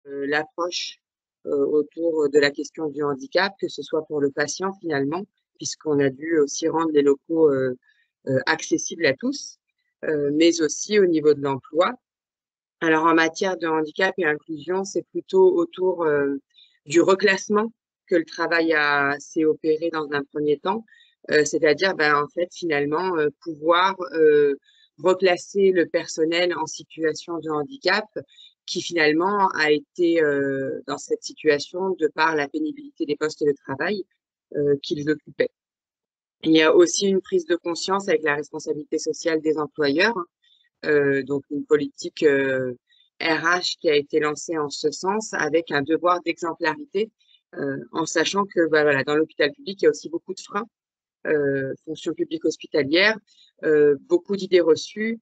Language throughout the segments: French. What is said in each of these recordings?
l'approche autour de la question du handicap, que ce soit pour le patient finalement, puisqu'on a dû aussi rendre les locaux accessibles à tous, mais aussi au niveau de l'emploi. Alors en matière de handicap et inclusion, c'est plutôt autour du reclassement que le travail s'est opéré dans un premier temps, c'est-à-dire en fait finalement pouvoir replacer le personnel en situation de handicap qui finalement a été dans cette situation de par la pénibilité des postes de travail qu'ils occupaient. Il y a aussi une prise de conscience avec la responsabilité sociale des employeurs, donc une politique RH qui a été lancée en ce sens avec un devoir d'exemplarité, en sachant que voilà, dans l'hôpital public, il y a aussi beaucoup de freins, fonction publique hospitalière, beaucoup d'idées reçues.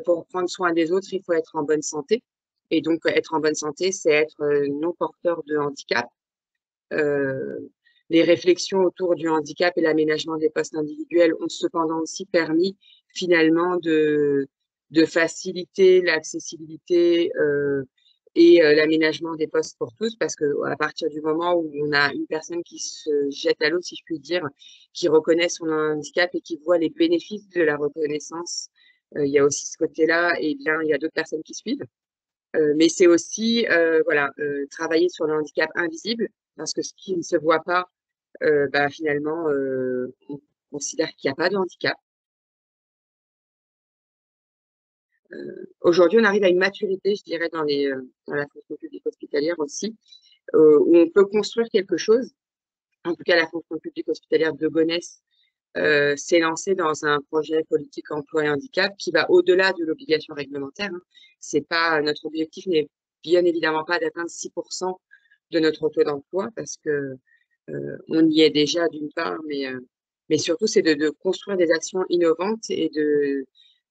Pour prendre soin des autres, il faut être en bonne santé. Et donc, être en bonne santé, c'est être non porteur de handicap. Les réflexions autour du handicap et l'aménagement des postes individuels ont cependant aussi permis finalement de faciliter l'accessibilité et l'aménagement des postes pour tous, parce que à partir du moment où on a une personne qui se jette à l'eau, si je puis dire, qui reconnaît son handicap et qui voit les bénéfices de la reconnaissance, il y a aussi ce côté-là, et bien il y a d'autres personnes qui suivent. Mais c'est aussi voilà, travailler sur le handicap invisible, parce que ce qui ne se voit pas, finalement, on considère qu'il n'y a pas de handicap. Aujourd'hui, on arrive à une maturité, je dirais, dans la fonction publique hospitalière aussi, où on peut construire quelque chose. En tout cas, la fonction publique hospitalière de Gonesse s'est lancée dans un projet politique emploi et handicap qui va au-delà de l'obligation réglementaire, hein. C'est pas, notre objectif n'est bien évidemment pas d'atteindre 6% de notre taux d'emploi, parce que on y est déjà d'une part, mais surtout c'est de construire des actions innovantes et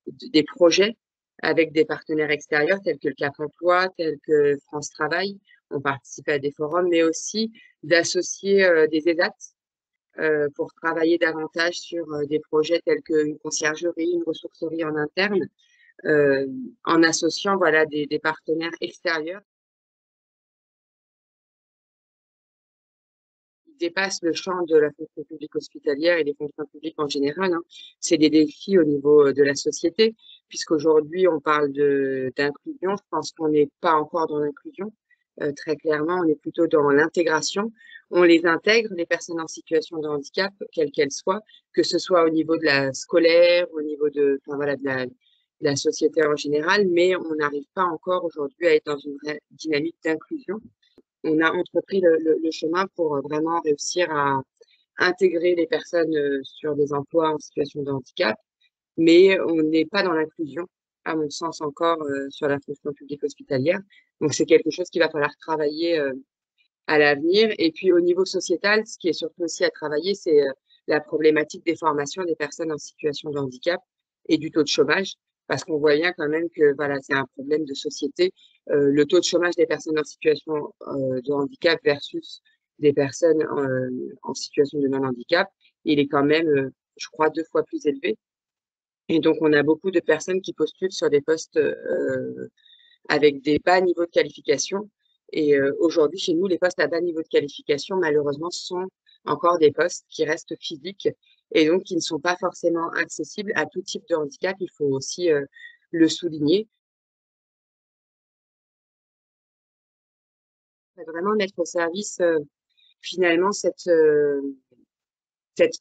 des projets avec des partenaires extérieurs tels que le Cap Emploi, tels que France Travail. On participe à des forums, mais aussi d'associer des ESAT pour travailler davantage sur des projets tels qu'une conciergerie, une ressourcerie en interne, en associant voilà, des partenaires extérieurs qui dépassent le champ de la fonction publique hospitalière et des fonctions publiques en général, hein. C'est des défis au niveau de la société, puisqu'aujourd'hui on parle d'inclusion. Je pense qu'on n'est pas encore dans l'inclusion. Très clairement, on est plutôt dans l'intégration. On les intègre, les personnes en situation de handicap, quelles qu'elles soient, que ce soit au niveau de la scolaire, au niveau enfin, voilà, de la société en général, mais on n'arrive pas encore aujourd'hui à être dans une vraie dynamique d'inclusion. On a entrepris le chemin pour vraiment réussir à intégrer les personnes sur des emplois en situation de handicap, mais on n'est pas dans l'inclusion, à mon sens, encore sur la fonction publique hospitalière. Donc, c'est quelque chose qu'il va falloir travailler à l'avenir. Et puis, au niveau sociétal, ce qui est surtout aussi à travailler, c'est la problématique des formations des personnes en situation de handicap et du taux de chômage, parce qu'on voit bien quand même que voilà, c'est un problème de société. Le taux de chômage des personnes en situation de handicap versus des personnes en situation de non-handicap, il est quand même, je crois, 2 fois plus élevé. Et donc, on a beaucoup de personnes qui postulent sur des postes avec des bas niveaux de qualification. Et aujourd'hui, chez nous, les postes à bas niveau de qualification, malheureusement, sont encore des postes qui restent physiques et donc qui ne sont pas forcément accessibles à tout type de handicap. Il faut aussi le souligner. Vraiment mettre au service finalement cette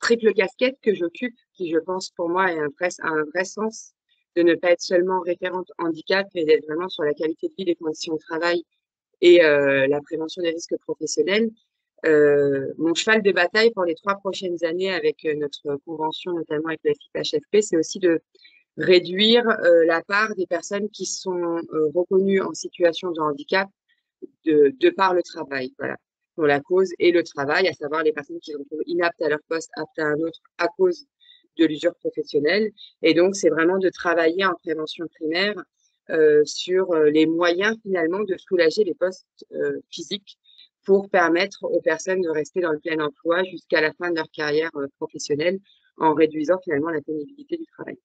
triple casquette que j'occupe, qui, je pense, pour moi, a un vrai sens, de ne pas être seulement référente handicap, mais d'être vraiment sur la qualité de vie, les conditions de travail et la prévention des risques professionnels. Mon cheval de bataille pour les 3 prochaines années avec notre convention, notamment avec la FIPHFP, c'est aussi de réduire la part des personnes qui sont reconnues en situation de handicap de par le travail. Voilà, pour la cause et le travail, à savoir les personnes qui se retrouvent inaptes à leur poste, aptes à un autre à cause de l'usure professionnelle. Et donc, c'est vraiment de travailler en prévention primaire sur les moyens finalement de soulager les postes physiques pour permettre aux personnes de rester dans le plein emploi jusqu'à la fin de leur carrière professionnelle en réduisant finalement la pénibilité du travail.